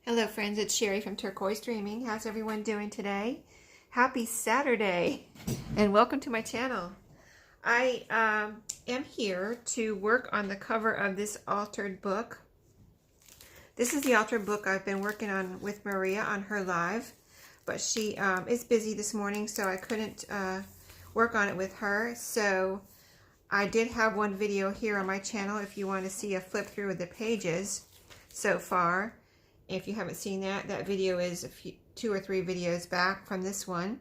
Hello friends, it's Sherry from Turquoise Dreaming. How's everyone doing today? Happy Saturday and welcome to my channel. I am here to work on the cover of this altered book. This is the altered book I've been working on with Maria on her live, but she is busy this morning, so I couldn't work on it with her. So I did have one video here on my channel if you want to see a flip through of the pages so far. If you haven't seen that, that video is two or three videos back from this one.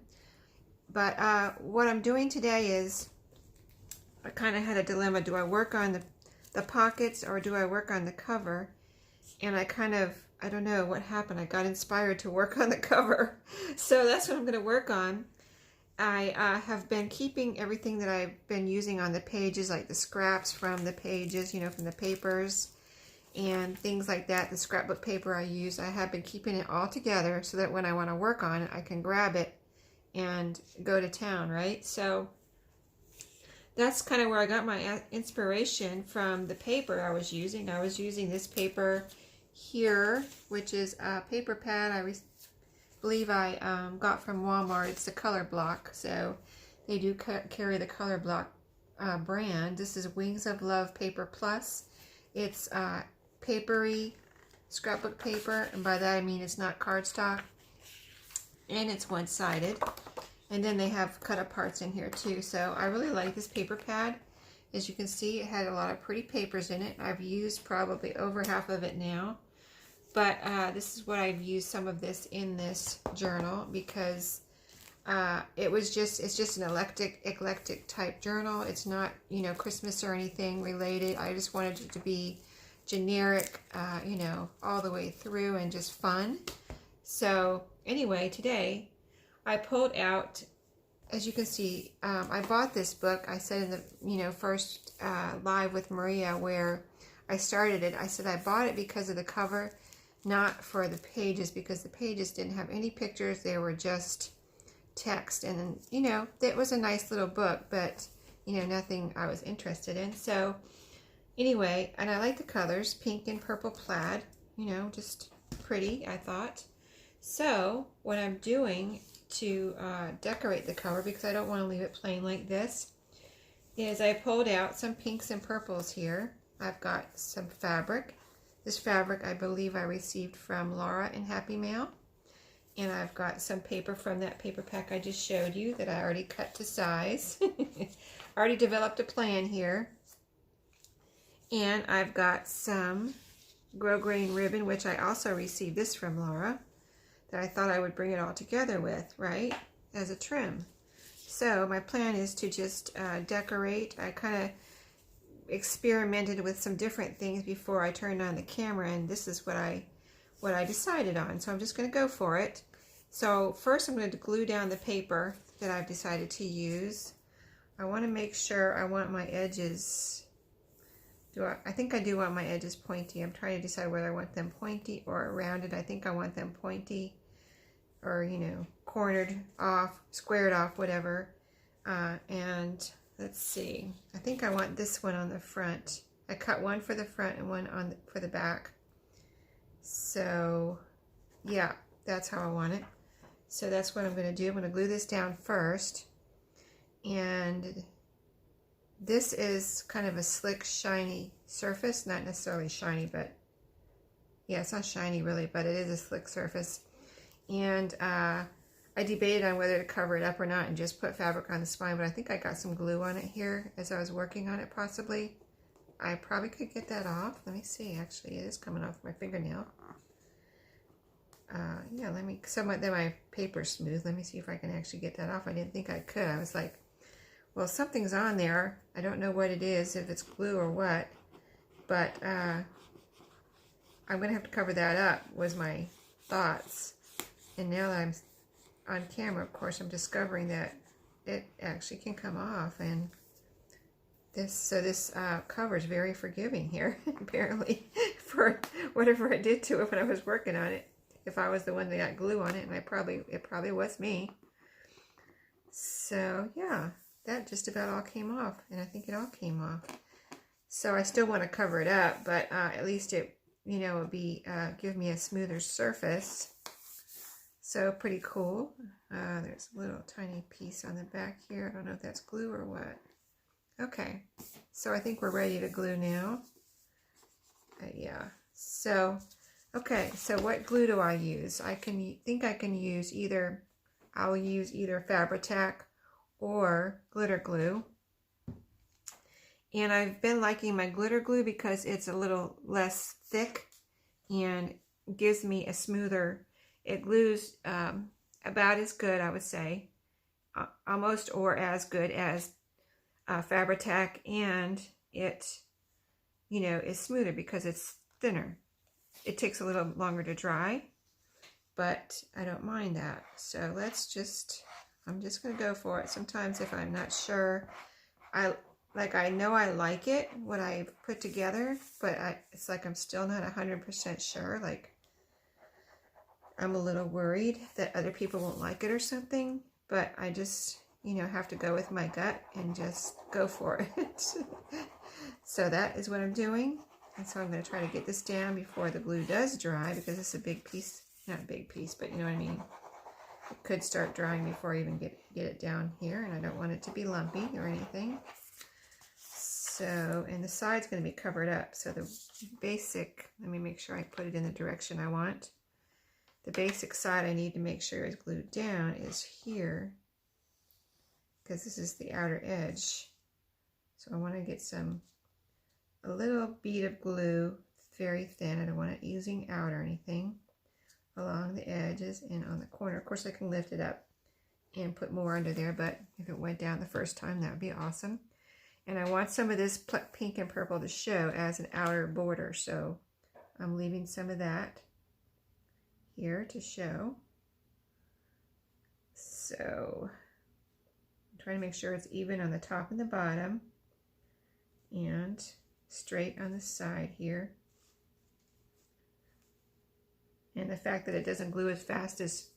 But what I'm doing today is, I kind of had a dilemma. Do I work on the pockets or do I work on the cover? And I don't know what happened. I got inspired to work on the cover. So that's what I'm going to work on. I have been keeping everything that I've been using on the pages, like the scraps from the pages, you know, from the papers and things like that, the scrapbook paper I use. I have been keeping it all together so that when I want to work on it, I can grab it and go to town, right? So that's kind of where I got my inspiration from the paper I was using. I was using this paper here, which is a paper pad I believe I got from Walmart. It's the Color Block, so they do carry the Color Block brand. This is Wings of Love Paper Plus. It's papery scrapbook paper, and by that I mean it's not cardstock, and it's one-sided, and then they have cut-up parts in here too. So I really like this paper pad. As you can see, it had a lot of pretty papers in it. I've used probably over half of it now, but this is what I've used some of this in this journal because it's just an eclectic type journal. It's not, you know, Christmas or anything related. I just wanted it to be generic, you know, all the way through and just fun. So anyway, today I pulled out, as you can see, I bought this book. I said in the, you know, first live with Maria where I started it, I said I bought it because of the cover, not for the pages, because the pages didn't have any pictures. They were just text, and you know, it was a nice little book, but you know, nothing I was interested in. So anyway, and I like the colors, pink and purple plaid, you know, just pretty, I thought. So what I'm doing to decorate the cover, because I don't want to leave it plain like this, is I pulled out some pinks and purples here. I've got some fabric. This fabric I believe I received from Laura in Happy Mail. And I've got some paper from that paper pack I just showed you that I already cut to size. Already developed a plan here. And I've got some grosgrain ribbon, which I also received this from Laura, that I thought I would bring it all together with, right, as a trim. So my plan is to just decorate. I kind of experimented with some different things before I turned on the camera, and this is what I decided on. So I'm just going to go for it. So first I'm going to glue down the paper that I've decided to use. I want to make sure I want my edges. I think I do want my edges pointy. I'm trying to decide whether I want them pointy or rounded. I think I want them pointy, or, you know, cornered off, squared off, whatever. And let's see. I think I want this one on the front. I cut one for the front and one for the back. So yeah, that's how I want it. So that's what I'm going to do. I'm going to glue this down first. And this is kind of a slick, shiny surface. Not necessarily shiny, but yeah, it's not shiny really, but it is a slick surface. And I debated on whether to cover it up or not and just put fabric on the spine, but I think I got some glue on it here as I was working on it, possibly. I probably could get that off. Let me see. Actually, it is coming off my fingernail. Yeah, then my paper's smooth. Let me see if I can actually get that off. I didn't think I could. I was like, well, something's on there. I don't know what it is, if it's glue or what, but I'm going to have to cover that up, was my thoughts. And now that I'm on camera, of course, I'm discovering that it actually can come off. And this cover is very forgiving here, apparently, for whatever I did to it when I was working on it. If I was the one that got glue on it, and it probably was me. So yeah, that just about all came off, and I think it all came off. So I still want to cover it up, but at least it you know, it'll be give me a smoother surface. So pretty cool. There's a little tiny piece on the back here. I don't know if that's glue or what. Okay, so I think we're ready to glue now. Yeah, so, okay, so what glue do I use? I think I can use either, I'll use either Fabri-Tac or glitter glue. And I've been liking my glitter glue because it's a little less thick and gives me a smoother, it glues about as good, I would say, almost or as good as Fabri-Tac, and it, you know, is smoother because it's thinner. It takes a little longer to dry, but I don't mind that. So let's just, I'm just going to go for it. Sometimes if I'm not sure, I know I like it, what I put together, but it's like I'm still not 100% sure. Like, I'm a little worried that other people won't like it or something, but I just, you know, have to go with my gut and just go for it. So that is what I'm doing. And so I'm going to try to get this down before the glue does dry, because it's a big piece, not a big piece, but you know what I mean. It could start drying before I even get it down here, and I don't want it to be lumpy or anything. So, and the side's going to be covered up. So the basic, let me make sure I put it in the direction I want. The basic side I need to make sure is glued down is here, because this is the outer edge. So I want to get a little bead of glue, very thin. I don't want it oozing out or anything, along the edges and on the corner. Of course, I can lift it up and put more under there, but if it went down the first time, that would be awesome. And I want some of this pink and purple to show as an outer border, so I'm leaving some of that here to show. So I'm trying to make sure it's even on the top and the bottom and straight on the side here. And the fact that it doesn't glue as fast as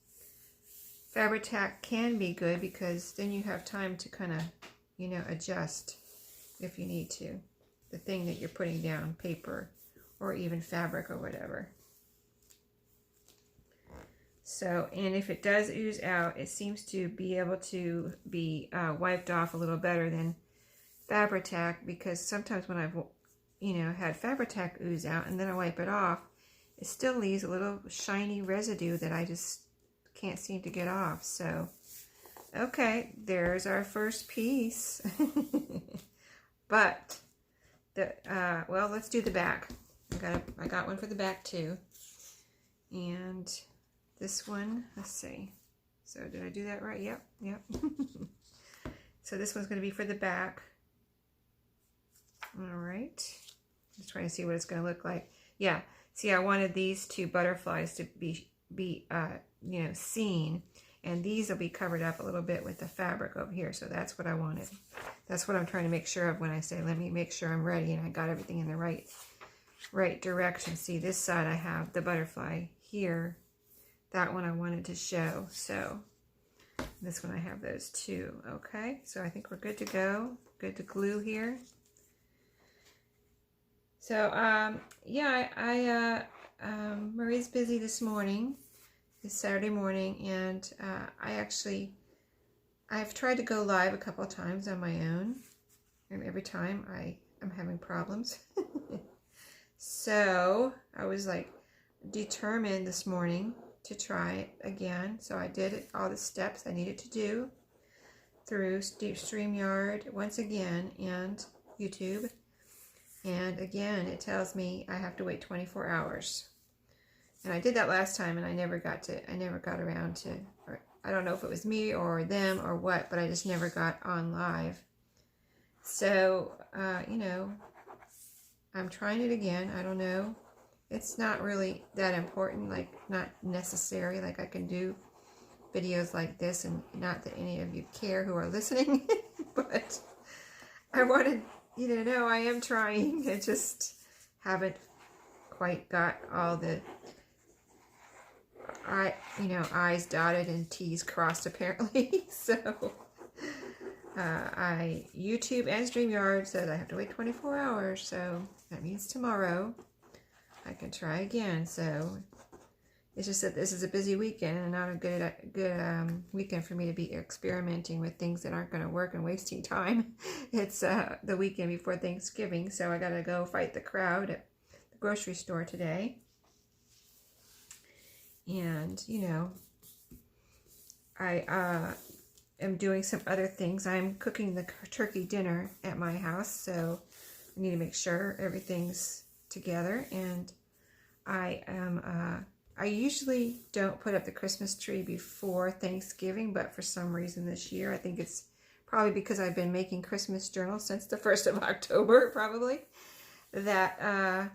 Fabri-Tac can be good, because then you have time to kind of, you know, adjust if you need to, the thing that you're putting down, paper or even fabric or whatever. So, and if it does ooze out, it seems to be able to be wiped off a little better than Fabri-Tac, because sometimes when I've, you know, had Fabri-Tac ooze out and then I wipe it off, it still leaves a little shiny residue that I just can't seem to get off. So, okay, there's our first piece. But well, let's do the back. I got one for the back too, and this one, let's see. So did I do that right? Yep. So this one's going to be for the back. All right. Just trying to see what it's going to look like. Yeah. See, I wanted these two butterflies to be you know, seen, and these will be covered up a little bit with the fabric over here. So that's what I wanted. That's what I'm trying to make sure of when I say, let me make sure I'm ready and I got everything in the right direction. See, this side I have the butterfly here. That one I wanted to show. So this one I have those two. Okay, so I think we're good to go. Good to glue here. So yeah, Marie's busy this morning. It's Saturday morning, and I've tried to go live a couple of times on my own, and every time I'm having problems. So I was like determined this morning to try it again. So I did all the steps I needed to do through StreamYard once again and YouTube. And again, it tells me I have to wait 24 hours. And I did that last time, and I never got around to, or I don't know if it was me or them or what, but I just never got on live. So, you know, I'm trying it again. I don't know. It's not really that important, like not necessary. Like I can do videos like this, and not that any of you care who are listening, but I wanted you to know I am trying. I just haven't quite got all the I's dotted and T's crossed apparently. So YouTube and StreamYard said I have to wait 24 hours, so that means tomorrow I can try again. So it's just that this is a busy weekend and not a good weekend for me to be experimenting with things that aren't going to work and wasting time. It's the weekend before Thanksgiving, so I got to go fight the crowd at the grocery store today. And, you know, I am doing some other things. I'm cooking the turkey dinner at my house, so I need to make sure everything's together. And I am, I usually don't put up the Christmas tree before Thanksgiving, but for some reason this year, I think it's probably because I've been making Christmas journals since the 1st of October, probably, that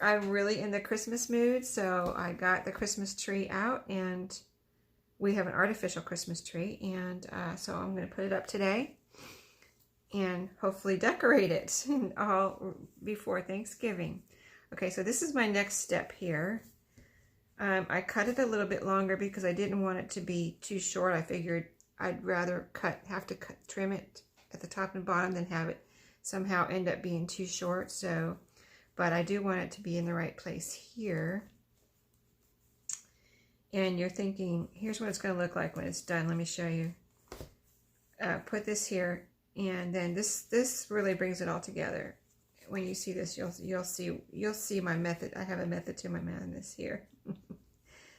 I'm really in the Christmas mood. So I got the Christmas tree out, and we have an artificial Christmas tree, and so I'm going to put it up today and hopefully decorate it all before Thanksgiving. Okay, so this is my next step here. I cut it a little bit longer because I didn't want it to be too short. I figured I'd rather trim it at the top and bottom than have it somehow end up being too short. So, but I do want it to be in the right place here. And you're thinking, here's what it's going to look like when it's done. Let me show you. Put this here, and then this really brings it all together. When you see this, you'll see my method. I have a method to my madness here.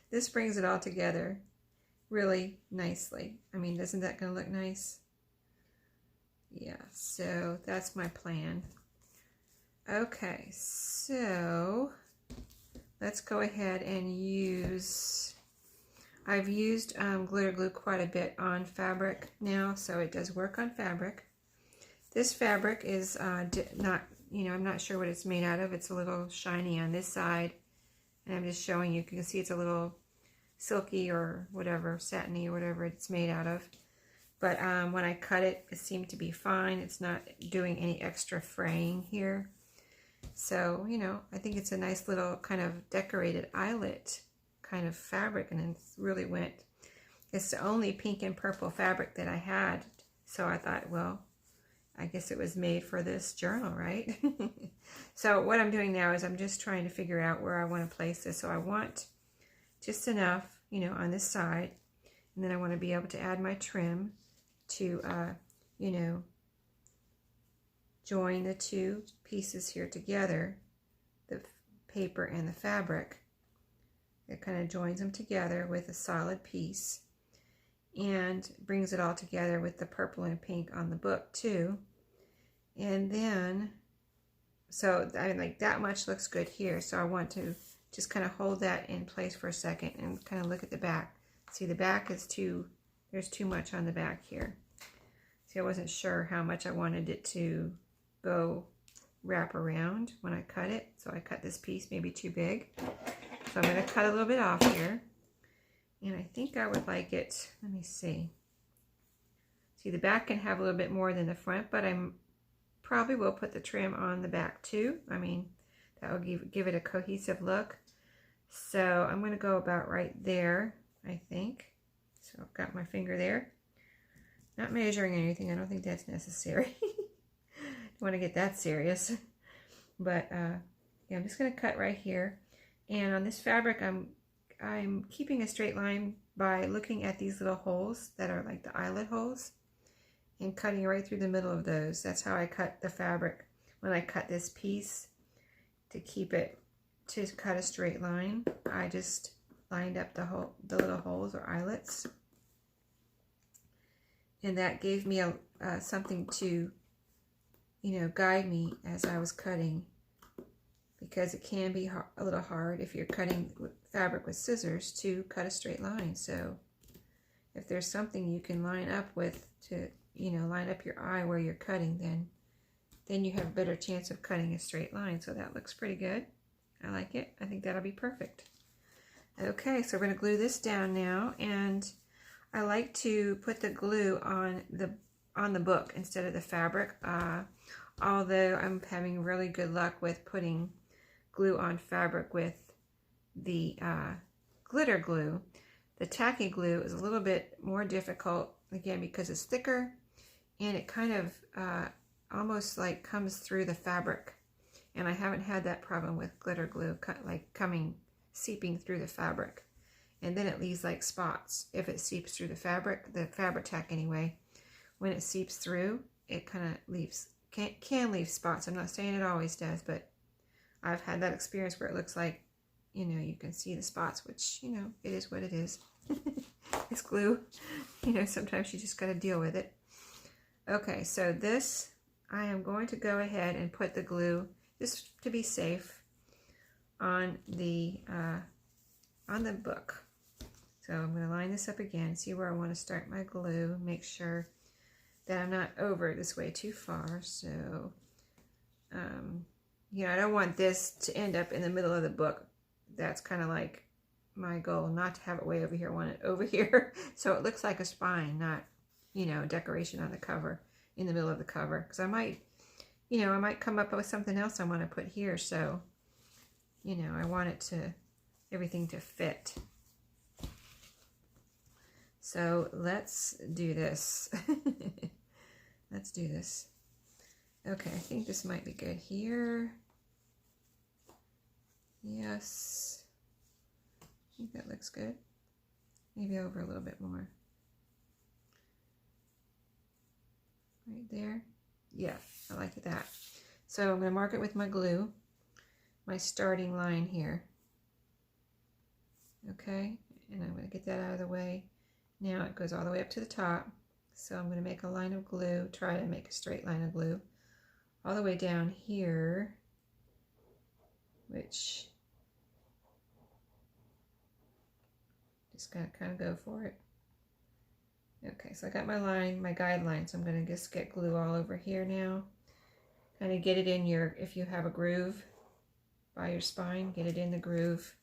This brings it all together really nicely. I mean, isn't that going to look nice? Yeah, so that's my plan. Okay, so let's go ahead and use, I've used glitter glue quite a bit on fabric now, so it does work on fabric. This fabric is not, you know, I'm not sure what it's made out of. It's a little shiny on this side, and I'm just showing you. You can see it's a little silky or whatever, satiny or whatever it's made out of. But when I cut it, it seemed to be fine. It's not doing any extra fraying here. So, you know, I think it's a nice little kind of decorated eyelet kind of fabric, and it really went. It's the only pink and purple fabric that I had, so I thought, well, I guess it was made for this journal, right? So what I'm doing now is I'm just trying to figure out where I want to place this. So I want just enough, you know, on this side, and then I want to be able to add my trim to, you know, join the two pieces here together, the paper and the fabric. It kind of joins them together with a solid piece and brings it all together with the purple and pink on the book too. And then, so I mean, like that much looks good here. So I want to just kind of hold that in place for a second and kind of look at the back. See, the back is there's too much on the back here. See, I wasn't sure how much I wanted it to go wrap around when I cut it. So I cut this piece maybe too big. So I'm going to cut a little bit off here. And I think I would like it, let me see. See, the back can have a little bit more than the front, but I'm probably will put the trim on the back too. I mean, that will give it a cohesive look. So I'm going to go about right there, I think. So I've got my finger there. Not measuring anything. I don't think that's necessary. Don't want to get that serious. But yeah, I'm just going to cut right here. And on this fabric, I'm keeping a straight line by looking at these little holes that are like the eyelet holes and cutting right through the middle of those. That's how I cut the fabric when I cut this piece. To keep it, to cut a straight line, I just lined up the little holes or eyelets. And that gave me something to, you know, guide me as I was cutting, because it can be a little hard if you're cutting fabric with scissors to cut a straight line. So if there's something you can line up with to, you know, line up your eye where you're cutting, then you have a better chance of cutting a straight line. So that looks pretty good. I like it. I think that'll be perfect. Okay, so we're going to glue this down now, and I like to put the glue on the book instead of the fabric. Although I'm having really good luck with putting glue on fabric with the glitter glue. The tacky glue is a little bit more difficult, again, because it's thicker and it kind of almost like comes through the fabric And I haven't had that problem with glitter glue, like seeping through the fabric. And then it leaves like spots. If it seeps through the fabric tack anyway, when it seeps through, it kind of leaves, can leave spots. I'm not saying it always does, but I've had that experience where it looks like, you know, you can see the spots, which, you know, it is what it is. It's glue. You know, sometimes you just got to deal with it. Okay, so this, I am going to go ahead and put the glue, just to be safe, on the book. So I'm going to line this up again, see where I want to start my glue, make sure that I'm not over this way too far. So, you know, I don't want this to end up in the middle of the book. That's kind of like my goal, not to have it way over here. I want it over here so it looks like a spine, not, you know, decoration on the cover, in the middle of the cover. Because I might, you know, I might come up with something else I want to put here. So, you know, I want it to, everything to fit. So let's do this. Let's do this. Okay, I think this might be good here. Yes. I think that looks good. Maybe over a little bit more. Right there. Yeah, I like that. So I'm going to mark it with my glue, my starting line here. Okay, and I'm going to get that out of the way. Now it goes all the way up to the top. So I'm going to make a line of glue, try to make a straight line of glue all the way down here, which just gotta kind of go for it. Okay, so I got my line, my guideline, so I'm going to just get glue all over here now. Kind of get it in your, if you have a groove by your spine, get it in the groove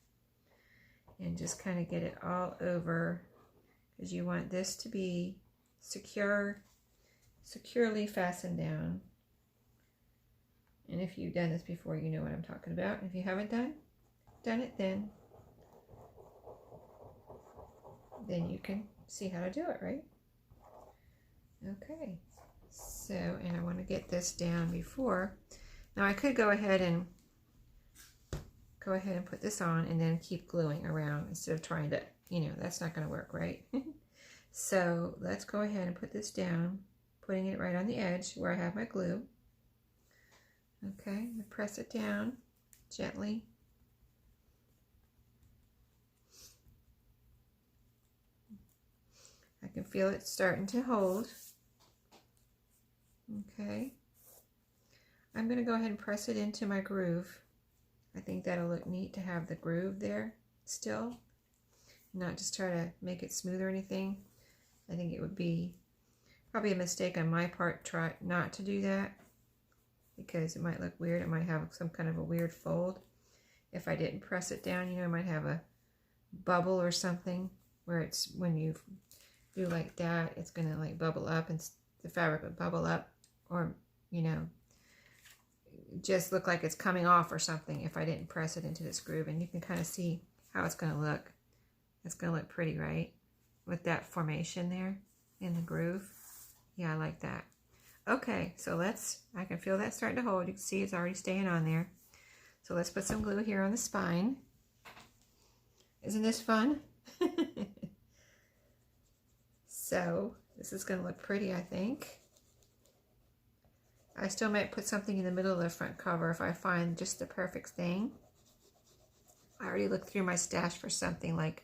and just kind of get it all over, because you want this to be securely fastened down. And if you've done this before, you know what I'm talking about. If you haven't done it, then you can see how to do it, right? Okay, so, and I want to get this down before. Now I could go ahead and put this on and then keep gluing around instead of trying to, you know, that's not going to work, right? So let's go ahead and put this down, putting it right on the edge where I have my glue. Okay, I'm going to press it down gently. I can feel it starting to hold. Okay. I'm going to go ahead and press it into my groove. I think that'll look neat to have the groove there still, not just try to make it smooth or anything. I think it would be probably a mistake on my part to try not to do that, because it might look weird. It might have some kind of a weird fold. If I didn't press it down, you know, it might have a bubble or something where it's, when you do like that, it's going to like bubble up and the fabric would bubble up, or, you know, just look like it's coming off or something if I didn't press it into this groove. And you can kind of see how it's going to look. It's going to look pretty, right? With that formation there in the groove. Yeah, I like that. Okay, so I can feel that starting to hold. You can see it's already staying on there. So let's put some glue here on the spine. Isn't this fun? So this is going to look pretty, I think. I still might put something in the middle of the front cover if I find just the perfect thing. I already looked through my stash for something like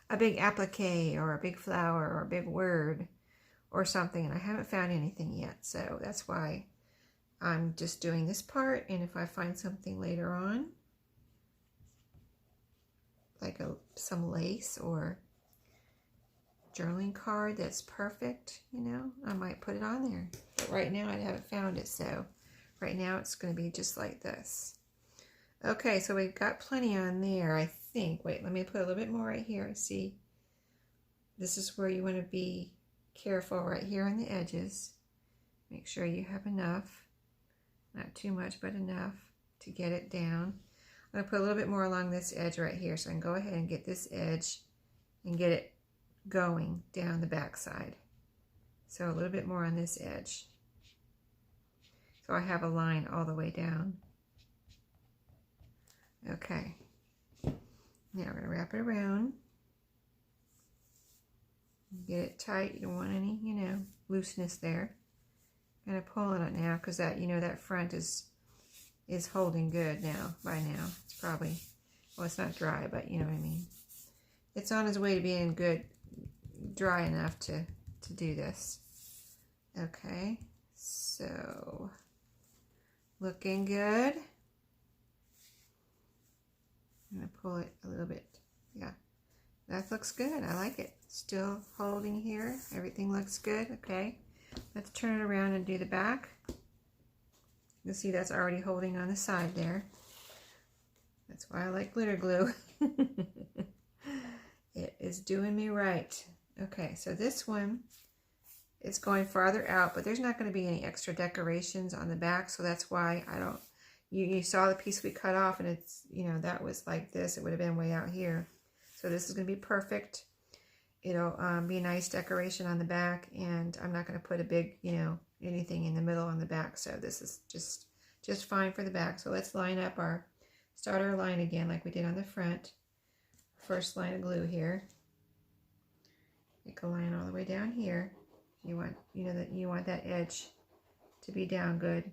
a big applique or a big flower or a big word or something, and I haven't found anything yet. So that's why I'm just doing this part, and if I find something later on, like some lace or journaling card that's perfect, you know, I might put it on there. But right now I haven't found it, so right now it's going to be just like this. Okay, so we've got plenty on there, I think. Wait, let me put a little bit more right here and see. This is where you want to be careful right here on the edges. Make sure you have enough, not too much, but enough to get it down. I'm going to put a little bit more along this edge right here, so I can go ahead and get this edge and get it going down the back side. So a little bit more on this edge. So I have a line all the way down. Okay. Now we're going to wrap it around. Get it tight. You don't want any, looseness there. I'm going to pull on it now because that, that front is holding good now. By now. It's probably, well, it's not dry, but you know what I mean. It's on its way to being good, dry enough to do this. Okay. So, looking good. I'm going to pull it a little bit. Yeah, that looks good. I like it. Still holding here. Everything looks good. Okay, let's turn it around and do the back. You'll see that's already holding on the side there. That's why I like glitter glue. It is doing me right. Okay, so this one is going farther out, but there's not going to be any extra decorations on the back, so that's why I don't. You saw the piece we cut off, and it's, that was like this. It would have been way out here. So this is going to be perfect. It'll be a nice decoration on the back, and I'm not going to put a big, anything in the middle on the back. So this is just fine for the back. So let's start our line again like we did on the front. First line of glue here. Make a line all the way down here. You want, you want that edge to be down good.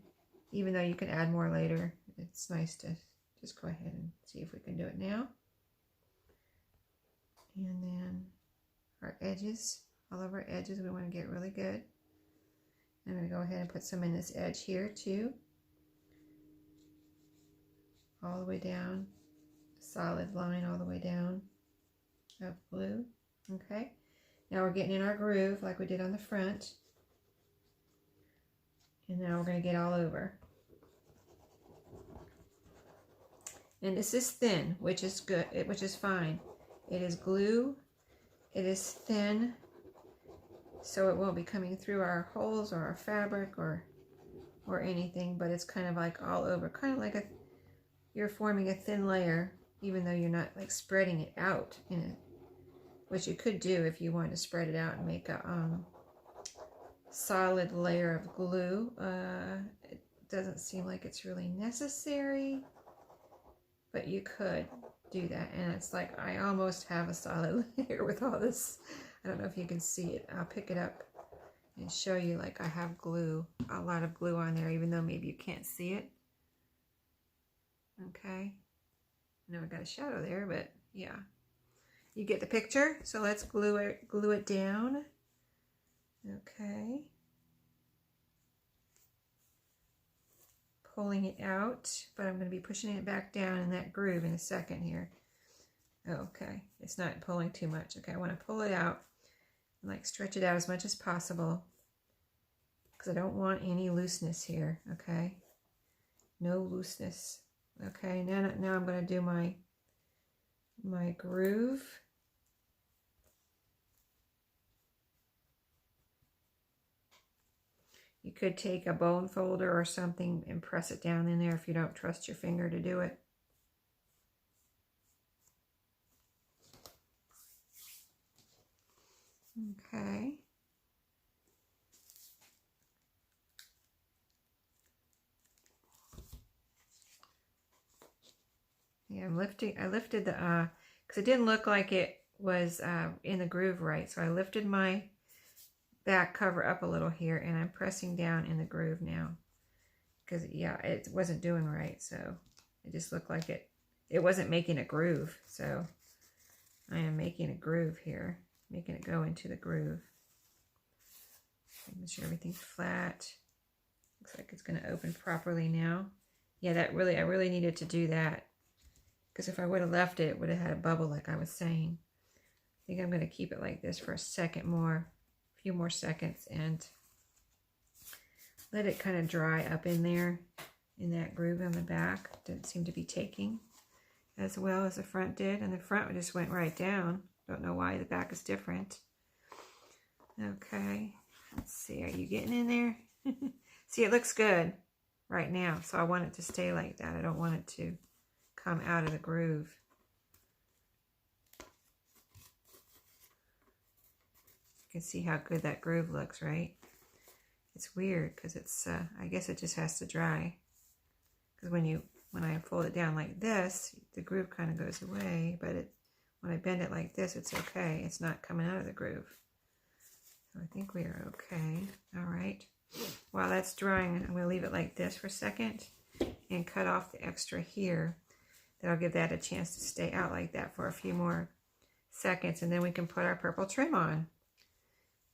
Even though you can add more later, it's nice to just go ahead and see if we can do it now. And then our edges, all of our edges, we want to get really good. I'm going to go ahead and put some in this edge here too. All the way down, solid line all the way down of blue. Okay, now we're getting in our groove like we did on the front. And now we're going to get all over. And this is thin, which is good, which is fine. It is glue. It is thin, so it won't be coming through our holes or our fabric or anything, but it's kind of like all over, kind of like you're forming a thin layer, even though you're not like spreading it out in it, which you could do if you wanted to spread it out and make a solid layer of glue. It doesn't seem like it's really necessary, but you could do that. And it's like I almost have a solid layer with all this. I don't know if you can see it. I'll pick it up and show you like I have glue, a lot of glue on there, even though maybe you can't see it. Okay, I know I got a shadow there, but yeah, you get the picture. So let's glue it down. Okay, pulling it out, but I'm going to be pushing it back down in that groove in a second here. Okay, it's not pulling too much. Okay, I want to pull it out and like stretch it out as much as possible because I don't want any looseness here. Okay, no looseness. Okay, now I'm going to do my groove. You could take a bone folder or something and press it down in there if you don't trust your finger to do it. Okay. Yeah, I lifted the, because it didn't look like it was in the groove right. So I lifted my back cover up a little here and I'm pressing down in the groove now. Because, yeah, it wasn't doing right. So it just looked like it wasn't making a groove. So I am making a groove here, making it go into the groove. Making sure everything's flat. Looks like it's going to open properly now. Yeah, I really needed to do that. Because if I would have left it, it would have had a bubble like I was saying. I think I'm going to keep it like this for a few more seconds, and let it kind of dry up in there, in that groove on the back. Didn't seem to be taking as well as the front did, and the front just went right down. Don't know why the back is different. Okay, let's see, are you getting in there? See, it looks good right now, so I want it to stay like that. I don't want it to come out of the groove. You can see how good that groove looks, right? It's weird because it's, I guess it just has to dry. Because when you when I fold it down like this, the groove kind of goes away, but when I bend it like this, it's okay. It's not coming out of the groove. So I think we are okay. All right. While that's drying, I'm going to leave it like this for a second and cut off the extra here. That'll give that a chance to stay out like that for a few more seconds, and then we can put our purple trim on.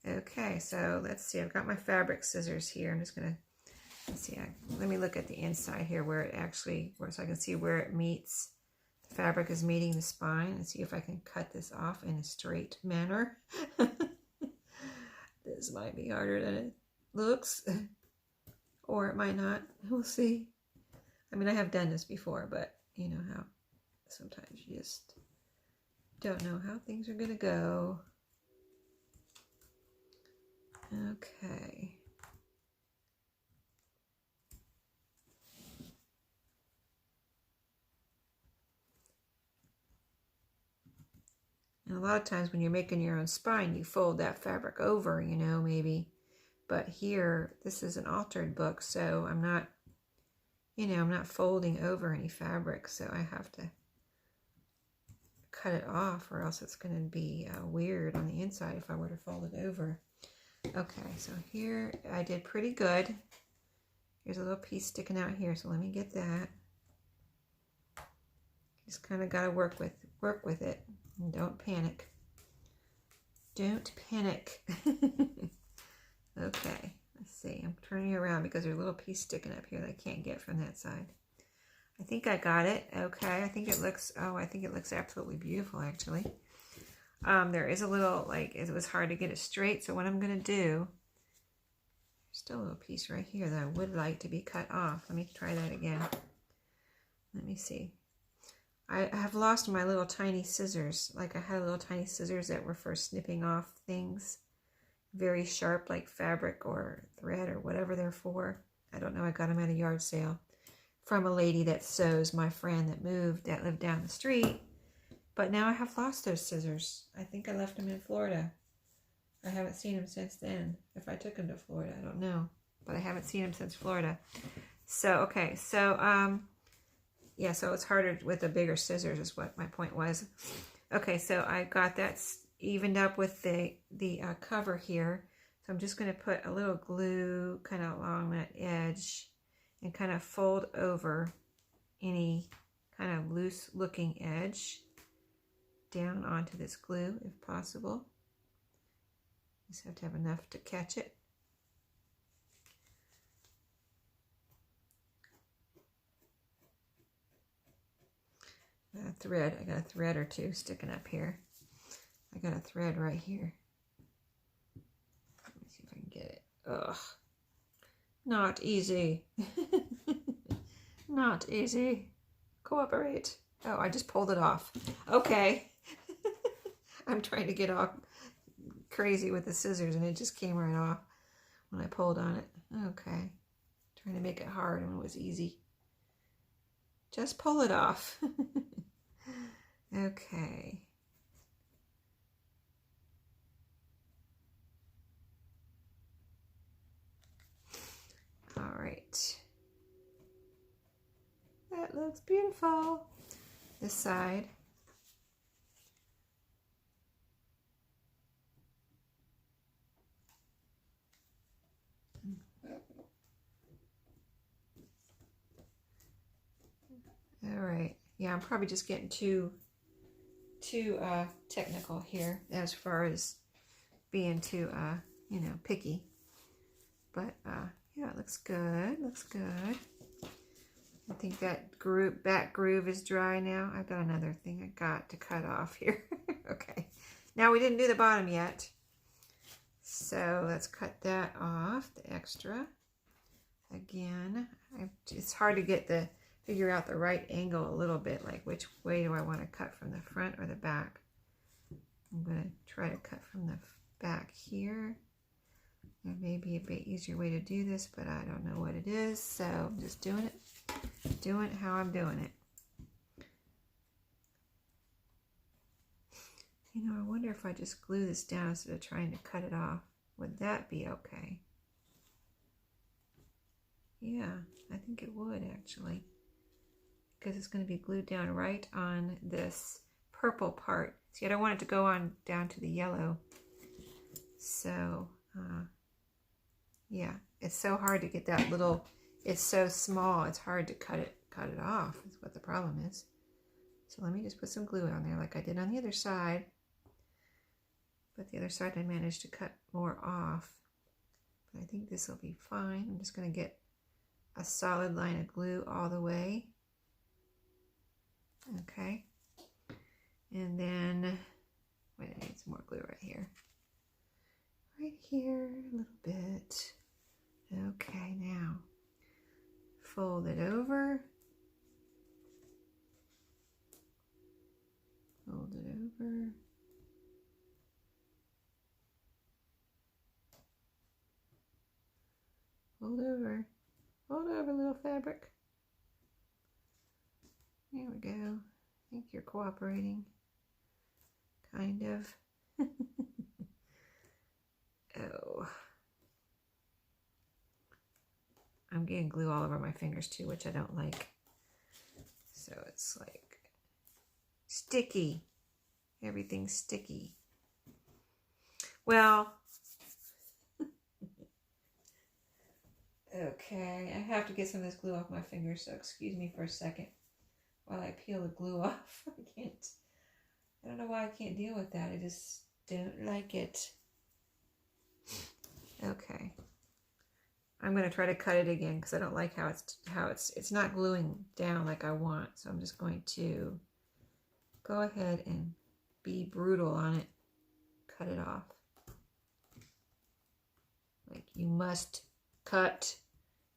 Okay, so let's see. I've got my fabric scissors here. I'm just going to, let's see. Let me look at the inside here where it actually, so I can see where it meets. The fabric is meeting the spine, and see if I can cut this off in a straight manner. This might be harder than it looks, or it might not. We'll see. I mean, I have done this before, but you know how sometimes you just don't know how things are going to go. Okay. And a lot of times when you're making your own spine, you fold that fabric over, you know, maybe. But here, this is an altered book, so I'm not, you know, I'm not folding over any fabric, so I have to cut it off, or else it's going to be weird on the inside if I were to fold it over. Okay, so here I did pretty good. Here's a little piece sticking out here, so let me get that. Just kind of got to work with it, and don't panic. Don't panic. Okay, let's see. I'm turning it around because there's a little piece sticking up here that I can't get from that side. I think I got it. Okay, I think it looks, I think it looks absolutely beautiful, actually. There is a little, like, it was hard to get it straight, so what I'm going to do, there's still a little piece right here that I would like to be cut off. Let me try that again. Let me see. I have lost my little tiny scissors. Like, I had little tiny scissors that were for snipping off things. Very sharp, like fabric or thread or whatever they're for. I don't know. I got them at a yard sale from a lady that sews, my friend that moved, that lived down the street. But now I have lost those scissors. I think I left them in Florida. I haven't seen them since then. If I took them to Florida, I don't know. But I haven't seen them since Florida. So, okay. So, yeah, so it's harder with the bigger scissors is what my point was. Okay, so I got that evened up with the cover here. So I'm just going to put a little glue kind of along that edge and kind of fold over any kind of loose looking edge down onto this glue if possible. Just have to have enough to catch it. Thread. I got a thread or two sticking up here. I got a thread right here. Let me see if I can get it. Ugh. Not easy. Not easy. Cooperate. Oh, I just pulled it off. Okay. I'm trying to get all crazy with the scissors and it just came right off when I pulled on it. Okay. Trying to make it hard when it was easy. Just pull it off. Okay. All right. That looks beautiful. This side. All right. Yeah, I'm probably just getting too technical here as far as being too you know, picky. But yeah, it looks good. Looks good. I think that back groove is dry now. I've got another thing I got to cut off here. Okay. Now we didn't do the bottom yet. So let's cut that off, the extra. Again, it's hard to figure out the right angle a little bit, like which way do I want to cut, from the front or the back. I'm going to try to cut from the back here. There may be a bit easier way to do this, but I don't know what it is, so I'm just doing it how I'm doing it. You know, I wonder if I just glue this down instead of trying to cut it off. Would that be okay? Yeah, I think it would actually. because it's going to be glued down right on this purple part. See, I don't want it to go on down to the yellow. So, yeah, it's so hard to get that little, it's so small, it's hard to cut it off, is what the problem is. So let me just put some glue on there like I did on the other side. But the other side I managed to cut more off. But I think this will be fine. I'm just going to get a solid line of glue all the way. Okay. And then, wait, I need some more glue right here. Right here, a little bit. Okay, now fold it over. Fold it over. Fold over. Fold over, little fabric. There we go. I think you're cooperating. Kind of. Oh. I'm getting glue all over my fingers too, which I don't like. So it's like sticky. Everything's sticky. Well, okay, I have to get some of this glue off my fingers, so excuse me for a second while I peel the glue off. I don't know why I can't deal with that. I just don't like it. Okay. I'm going to try to cut it again because I don't like how it's not gluing down like I want. So I'm just going to go ahead and be brutal on it. Cut it off. Like, you must cut.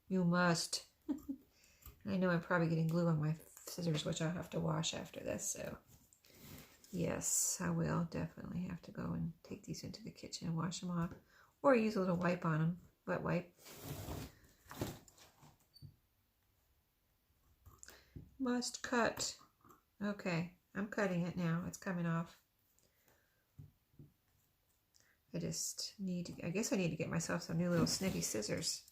You must. I know I'm probably getting glue on my scissors, which I'll have to wash after this. So yes, I will definitely have to go and take these into the kitchen and wash them off. Or use a little wipe on them. Wet wipe. Must cut. Okay, I'm cutting it now. It's coming off. I just need to, I guess I need to get myself some new little snippy scissors.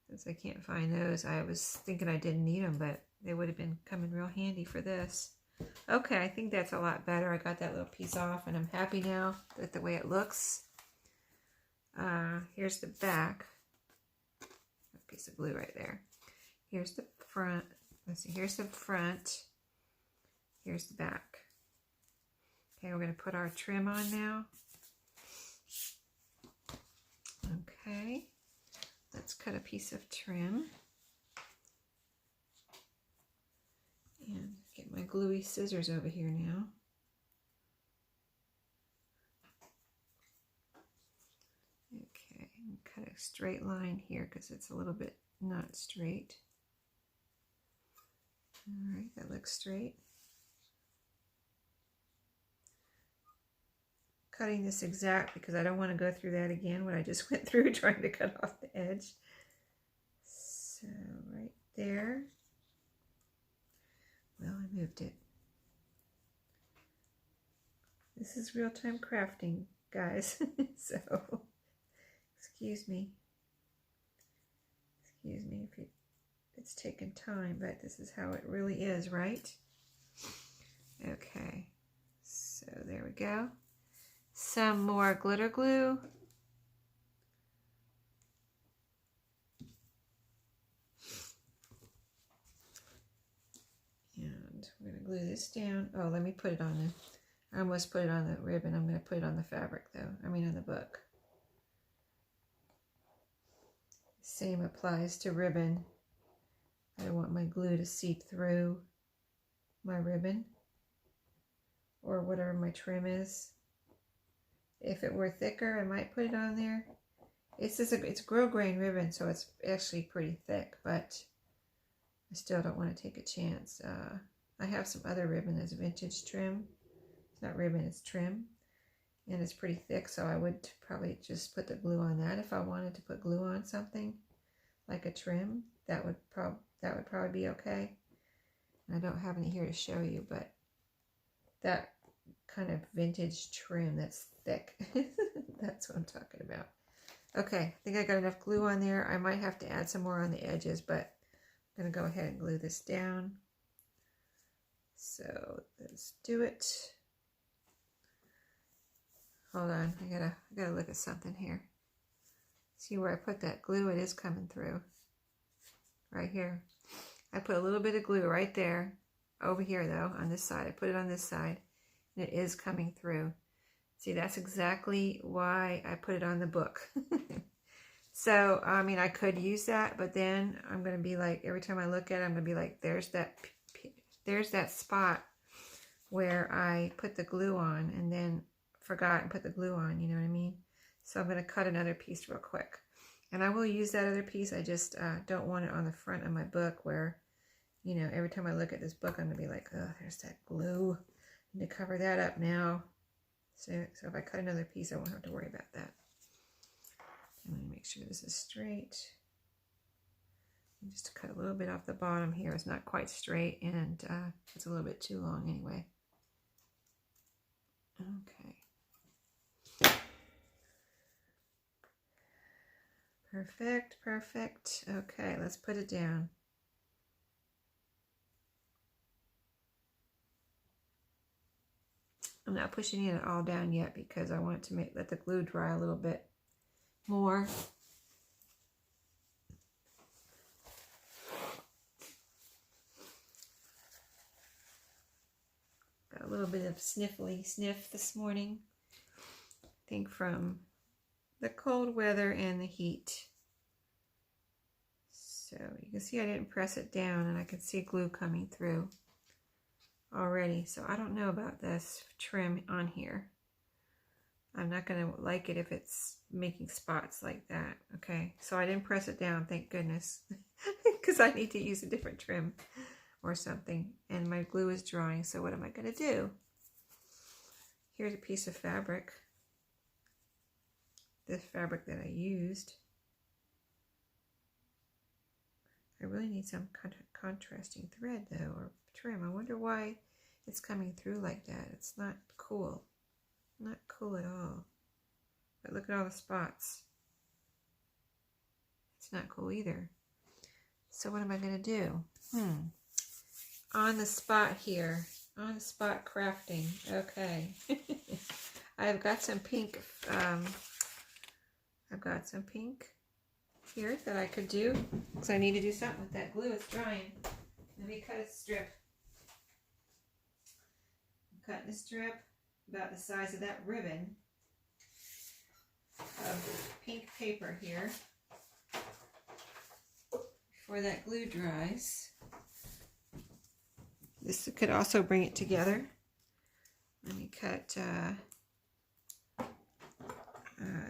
Since I can't find those. I was thinking I didn't need them, but they would have been coming real handy for this. Okay, I think that's a lot better. I got that little piece off and I'm happy now with the way it looks. Here's the back. A piece of glue right there. Here's the front. Let's see, here's the front. Here's the back. Okay, we're going to put our trim on now. Okay, let's cut a piece of trim. And get my gluey scissors over here now. Okay, and cut a straight line here because it's a little bit not straight. All right, that looks straight. Cutting this exact because I don't want to go through that again, what I just went through trying to cut off the edge. So right there. Well, I moved it. This is real-time crafting, guys. So, excuse me. Excuse me if it's taken time, but this is how it really is, right? Okay, so there we go. Some more glitter glue. And we're going to glue this down. Oh, let me put it on the, I almost put it on the ribbon. I'm going to put it on the fabric though. I mean on the book. Same applies to ribbon. I don't want my glue to seep through my ribbon or whatever my trim is. If it were thicker, I might put it on there. It's just it's grosgrain ribbon, so it's actually pretty thick, but I still don't want to take a chance. I have some other ribbon that's vintage trim. It's not ribbon, it's trim. And it's pretty thick, so I would probably just put the glue on that if I wanted to put glue on something like a trim. That would probably be okay. I don't have any here to show you, but that kind of vintage trim that's thick. That's what I'm talking about. Okay, I think I got enough glue on there. I might have to add some more on the edges, but I'm going to go ahead and glue this down. So let's do it. Hold on, I gotta look at something here. See where I put that glue? It is coming through. Right here. I put a little bit of glue right there. Over here though, on this side. I put it on this side. And it is coming through. See, that's exactly why I put it on the book. So, I mean, I could use that, but then I'm going to be like, every time I look at it, I'm going to be like, there's that spot where I put the glue on and then forgot and put the glue on, you know what I mean? So I'm going to cut another piece real quick. And I will use that other piece. I just don't want it on the front of my book where, you know, every time I look at this book, I'm going to be like, oh, there's that glue. I need to cover that up now. So if I cut another piece, I won't have to worry about that. I'm going to make sure this is straight. And just to cut a little bit off the bottom here. It's not quite straight, and it's a little bit too long anyway. Okay. Perfect, perfect. Okay, let's put it down. I'm not pushing it all down yet because I want to let the glue dry a little bit more. Got a little bit of sniffly sniff this morning. I think from the cold weather and the heat. So you can see I didn't press it down, and I can see glue coming through already. So I don't know about this trim on here. I'm not going to like it if it's making spots like that. Okay, so I didn't press it down, thank goodness, because I need to use a different trim or something. And my glue is drying, so what am I going to do? Here's a piece of fabric. This fabric that I used. I really need some contrasting thread though, or trim. I wonder why it's coming through like that. It's not cool. Not cool at all. But look at all the spots. It's not cool either. So what am I going to do? On the spot here. On the spot crafting. Okay. I've got some pink. I've got some pink here that I could do. Because I need to do something with that glue. It's drying. Let me cut a strip. I'm cutting a strip about the size of that ribbon of pink paper here before that glue dries. This could also bring it together. Let me cut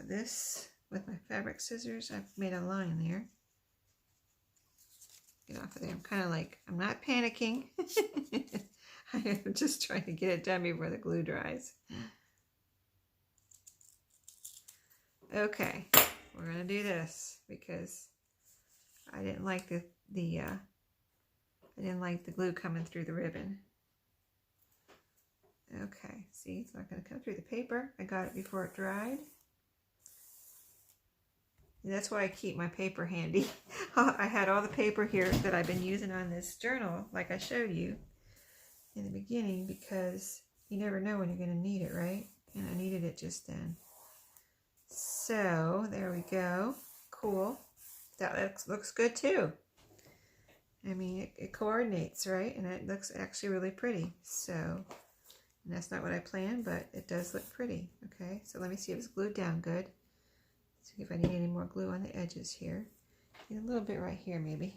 this with my fabric scissors. I've made a line there. Get off of there. I'm kind of like, I'm not panicking. I'm just trying to get it done before the glue dries. Okay, we're gonna do this because I didn't like the glue coming through the ribbon. Okay, see, it's not gonna come through the paper. I got it before it dried. And that's why I keep my paper handy. I had all the paper here that I've been using on this journal, like I showed you in the beginning, because you never know when you're going to need it, right? And I needed it just then. So there we go. Cool. That looks good too. I mean, it coordinates, right? And it looks actually really pretty. So, and that's not what I planned, but it does look pretty. Okay, so let me see if it's glued down good. See if I need any more glue on the edges here. Need a little bit right here maybe.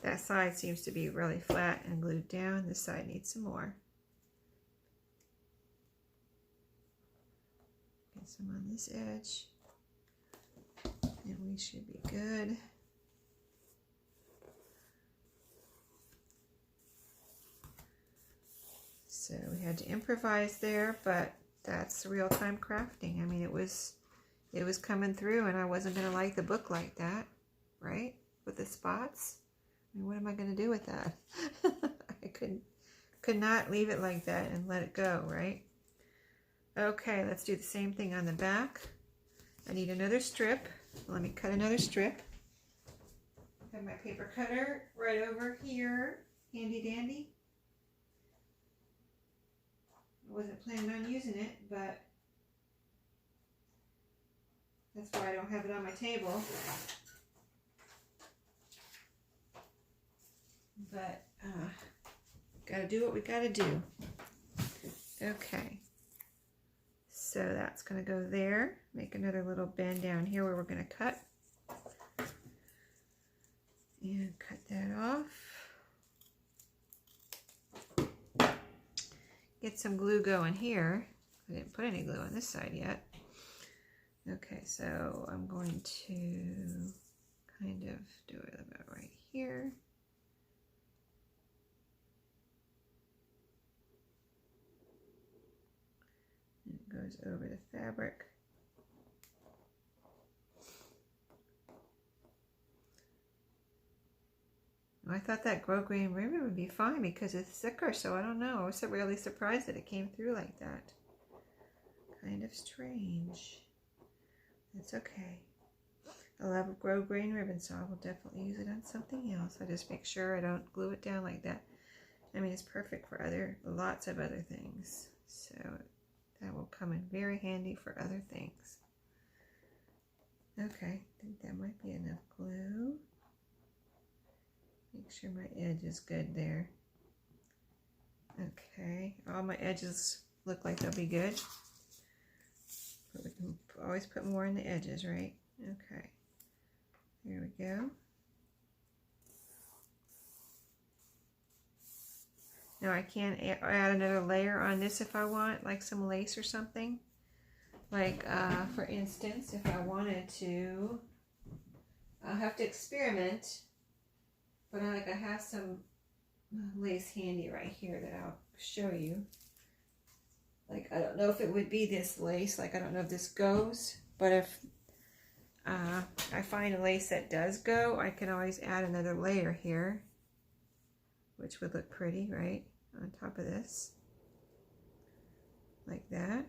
That side seems to be really flat and glued down. This side needs some more. Get some on this edge. And we should be good. So we had to improvise there, but that's real-time crafting. I mean, it was coming through, and I wasn't going to like the book like that, right? With the spots. I mean, what am I going to do with that? I could not leave it like that and let it go, right? Okay, let's do the same thing on the back. I need another strip. Let me cut another strip. Have my paper cutter right over here, handy dandy. I wasn't planning on using it, but that's why I don't have it on my table. But gotta do what we gotta do. Okay, so that's gonna go there. Make another little bend down here where we're gonna cut. And cut that off. Get some glue going here. I didn't put any glue on this side yet. Okay, so I'm going to kind of do it about right here. And it goes over the fabric. I thought that grosgrain ribbon would be fine because it's thicker, so I don't know. I was really surprised that it came through like that. Kind of strange. That's okay. I love grosgrain ribbon, so I will definitely use it on something else. I just make sure I don't glue it down like that. I mean, it's perfect for lots of other things. So that will come in very handy for other things. Okay, I think that might be enough glue. Make sure my edge is good there. Okay, all my edges look like they'll be good. But we can always put more in the edges, right? Okay, there we go. Now I can add another layer on this if I want, like some lace or something. Like, for instance, if I wanted to, I'll have to experiment. But I have some lace handy right here that I'll show you. Like, I don't know if it would be this lace. Like, I don't know if this goes. But if I find a lace that does go, I can always add another layer here. Which would look pretty, right? On top of this. Like that.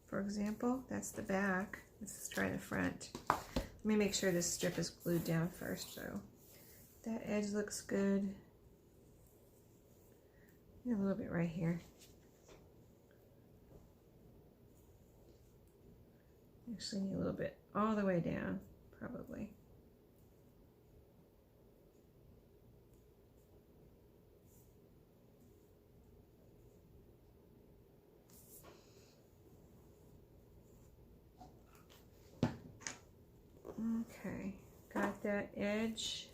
For example, that's the back. Let's try the front. Let me make sure this strip is glued down first, so that edge looks good. And a little bit right here. Actually need a little bit all the way down, probably. Okay, got that edge.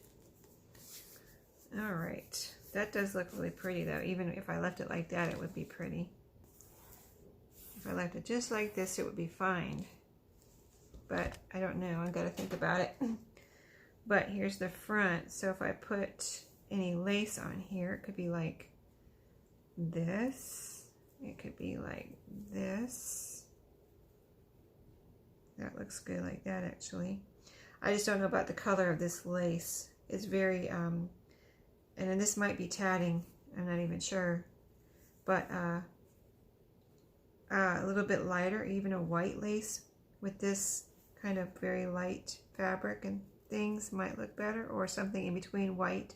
All right, that does look really pretty though. Even if I left it like that, it would be pretty. If I left it just like this, it would be fine. But I don't know, I've got to think about it. But here's the front, so if I put any lace on here, it could be like this. It could be like this. That looks good like that, actually. I just don't know about the color of this lace. It's very, and then this might be tatting. I'm not even sure. But a little bit lighter, even a white lace with this kind of very light fabric and things might look better, or something in between white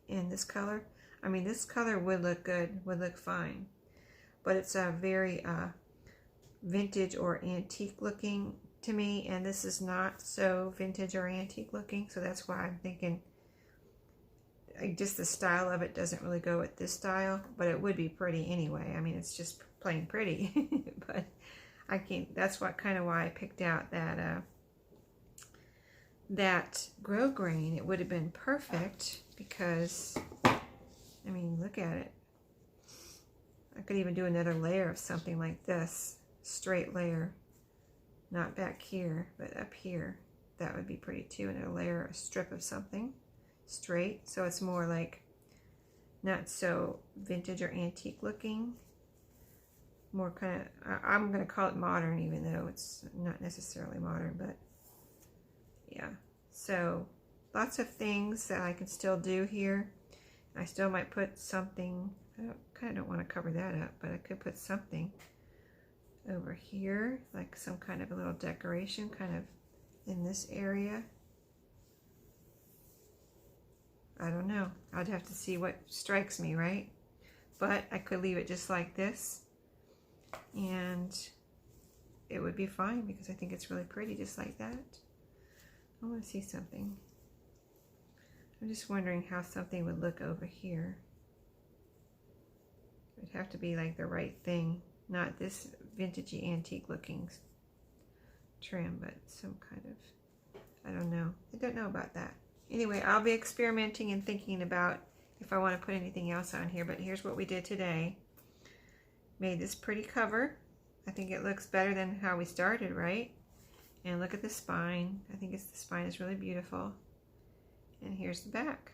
and this color. I mean, this color would look good, would look fine. But it's a very vintage or antique looking to me, and this is not so vintage or antique looking, so that's why I'm thinking just the style of it doesn't really go with this style, but it would be pretty anyway. I mean, it's just plain pretty. But I can't, that's what kind of why I picked out that that grosgrain. It would have been perfect because, I mean, look at it. I could even do another layer of something like this, straight layer. Not back here, but up here. That would be pretty too. Another layer, a strip of something straight. So it's more like not so vintage or antique looking. More kind of, I'm going to call it modern, even though it's not necessarily modern, but yeah. So lots of things that I can still do here. I still might put something, I kind of don't want to cover that up, but I could put something over here, like some kind of a little decoration kind of in this area. I don't know. I'd have to see what strikes me, right? But I could leave it just like this, and it would be fine because I think it's really pretty just like that. I want to see something. I'm just wondering how something would look over here. It'd have to be like the right thing, not this vintagey antique looking trim, but some kind of, I don't know. I don't know about that. Anyway, I'll be experimenting and thinking about if I want to put anything else on here, but here's what we did today. Made this pretty cover. I think it looks better than how we started, right? And look at the spine. I think the spine is really beautiful. And here's the back.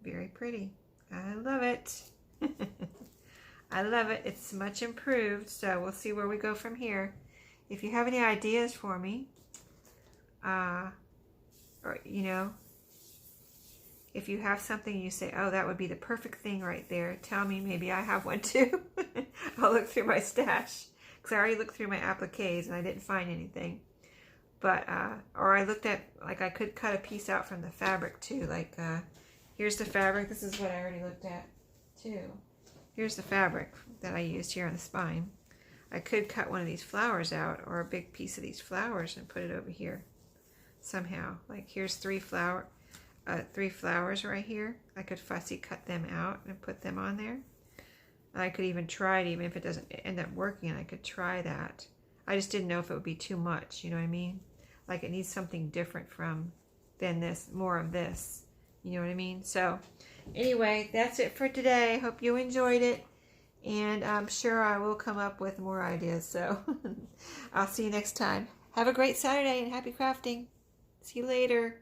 Very pretty. I love it. I love it. It's much improved, so we'll see where we go from here. If you have any ideas for me, or you know, if you have something you say, oh, that would be the perfect thing right there, tell me. Maybe I have one too. I'll look through my stash, because I already looked through my appliques and I didn't find anything. But, or I looked at, like, I could cut a piece out from the fabric too. Like, here's the fabric. This is what I already looked at too. Here's the fabric that I used here on the spine. I could cut one of these flowers out, or a big piece of these flowers, and put it over here somehow. Like, here's three flowers right here. I could fussy cut them out and put them on there. And I could even try it, even if it doesn't end up working, I could try that. I just didn't know if it would be too much, you know what I mean? Like, it needs something different than this, more of this, you know what I mean? So anyway, that's it for today. Hope you enjoyed it, and I'm sure I will come up with more ideas. So I'll see you next time. Have a great Saturday and happy crafting. See you later.